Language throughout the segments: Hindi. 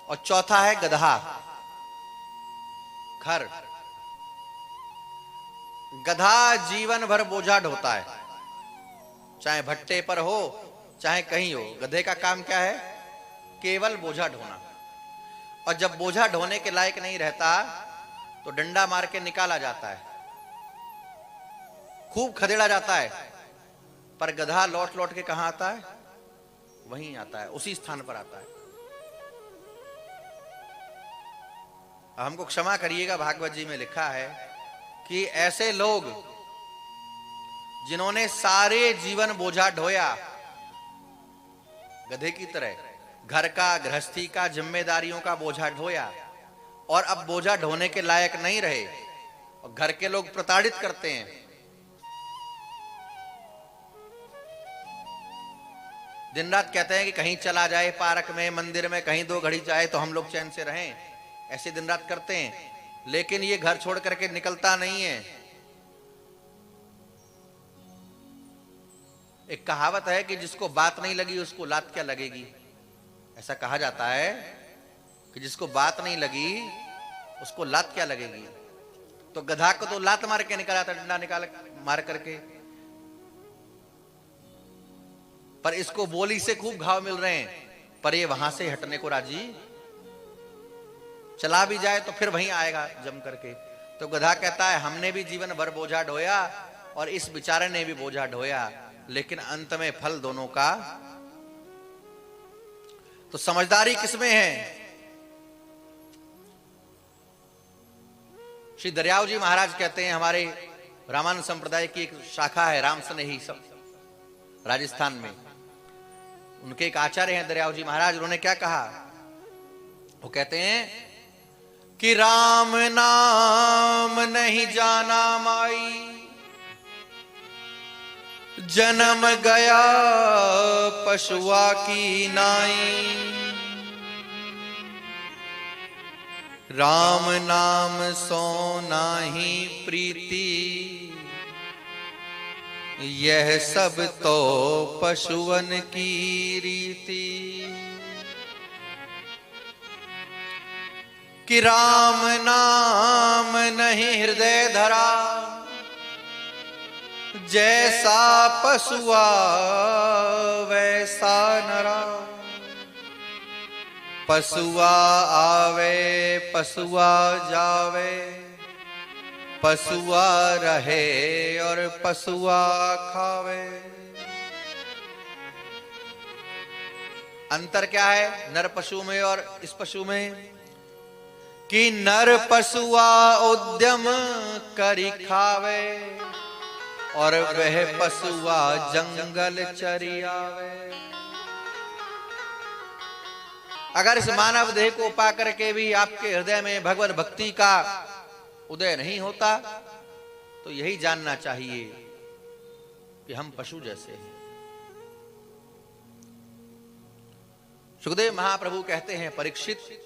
और चौथा है गधा, खर। गधा जीवन भर बोझा ढोता है, चाहे भट्टे पर हो चाहे कहीं हो। गधे का काम क्या है? केवल बोझा ढोना। और जब बोझा ढोने के लायक नहीं रहता तो डंडा मार के निकाला जाता है, खूब खदेड़ा जाता है। पर गधा लौट लौट के कहां आता है? वहीं आता है, उसी स्थान पर आता है। हमको क्षमा करिएगा, भागवत जी में लिखा है कि ऐसे लोग जिन्होंने सारे जीवन बोझा ढोया, गधे की तरह घर का, गृहस्थी का, जिम्मेदारियों का बोझा ढोया, और अब बोझा ढोने के लायक नहीं रहे, और घर के लोग प्रताड़ित करते हैं। दिन रात कहते हैं कि कहीं चला जाए, पार्क में, मंदिर में, कहीं 2 घड़ी जाए तो हम लोग चैन से रहें, ऐसे दिन रात करते हैं। लेकिन ये घर छोड़ करके निकलता नहीं है। एक कहावत है कि जिसको बात नहीं लगी उसको लात क्या लगेगी। ऐसा कहा जाता है कि जिसको बात नहीं लगी उसको लात क्या लगेगी। तो गधा को तो लात मार के निकाला था, डंडा निकाल मार करके, पर इसको बोली से खूब घाव मिल रहे हैं, पर ये वहां से हटने को राजी। चला भी जाए तो फिर वहीं आएगा जम करके। तो गधा कहता है हमने भी जीवन भर बोझा ढोया और इस बेचारे ने भी बोझा ढोया, लेकिन अंत में फल दोनों का। तो समझदारी किसमें है? श्री दरियाव जी महाराज कहते हैं, हमारे रामानंद संप्रदाय की एक शाखा है राम स्नेही सब राजस्थान में, उनके एक आचार्य हैं दरियाव जी महाराज। उन्होंने क्या कहा? वो कहते हैं कि राम नाम नहीं जाना माई, जन्म गया पशुआ की नाई। राम नाम सो नाही प्रीति, यह सब तो पशुअन की रीति। कि राम नाम नहीं हृदय धरा, जैसा पशुआ वैसा नरा। पशुआ आवे पशुआ जावे, पशुआ रहे और पशुआ खावे। अंतर क्या है नर पशु में और इस पशु में? कि नर पशुआ उद्यम करी खावे, और वह पशुआ जंगल चरी आवे। अगर इस मानव देह को पा करके भी आपके हृदय में भगवत भक्ति का उदय नहीं होता, तो यही जानना चाहिए कि हम पशु जैसे हैं। सुखदेव महाप्रभु कहते हैं, परीक्षित,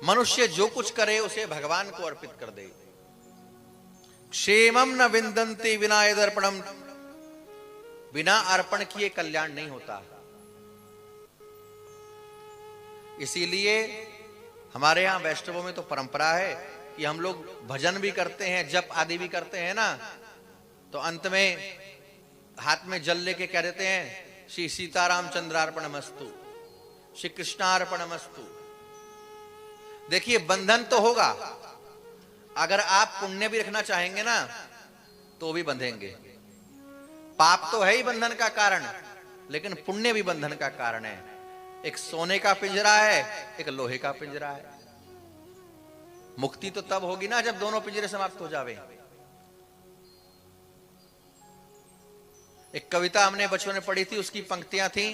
मनुष्य जो कुछ करे उसे भगवान को अर्पित कर दे। क्षेमम न विंदन्ति विना यदर्पणम, बिना अर्पण किए कल्याण नहीं होता। इसीलिए हमारे यहां वैष्णवों में तो परंपरा है कि हम लोग भजन भी करते हैं, जप आदि भी करते हैं ना, तो अंत में हाथ में जल लेके कह देते हैं, श्री सीताराम चंद्रार्पणमस्तु, श्री कृष्णार्पणमस्तु। देखिए बंधन तो होगा, अगर आप पुण्य भी रखना चाहेंगे ना तो भी बंधेंगे। पाप तो है ही बंधन का कारण, लेकिन पुण्य भी बंधन का कारण है। एक सोने का पिंजरा है, एक लोहे का पिंजरा है। मुक्ति तो तब होगी ना जब दोनों पिंजरे समाप्त हो जावे। एक कविता हमने बचपन में पढ़ी थी, उसकी पंक्तियां थी,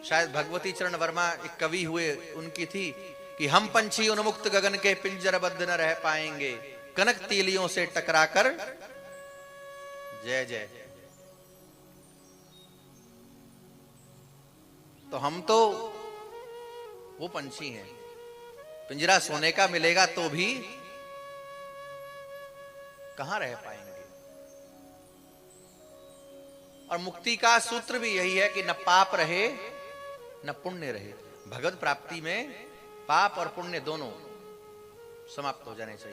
शायद भगवती चरण वर्मा एक कवि हुए, उनकी थी कि हम पंछी उन्मुक्त गगन के पिंजरबद्ध न रह पाएंगे, कनक तीलियों से टकराकर जय जय। तो हम तो वो पंछी हैं, पिंजरा सोने का मिलेगा तो भी कहां रह पाएंगे। और मुक्ति का सूत्र भी यही है कि न पाप रहे न पुण्य रहे। भगवत प्राप्ति में पाप और पुण्य दोनों समाप्त हो जाने चाहिए।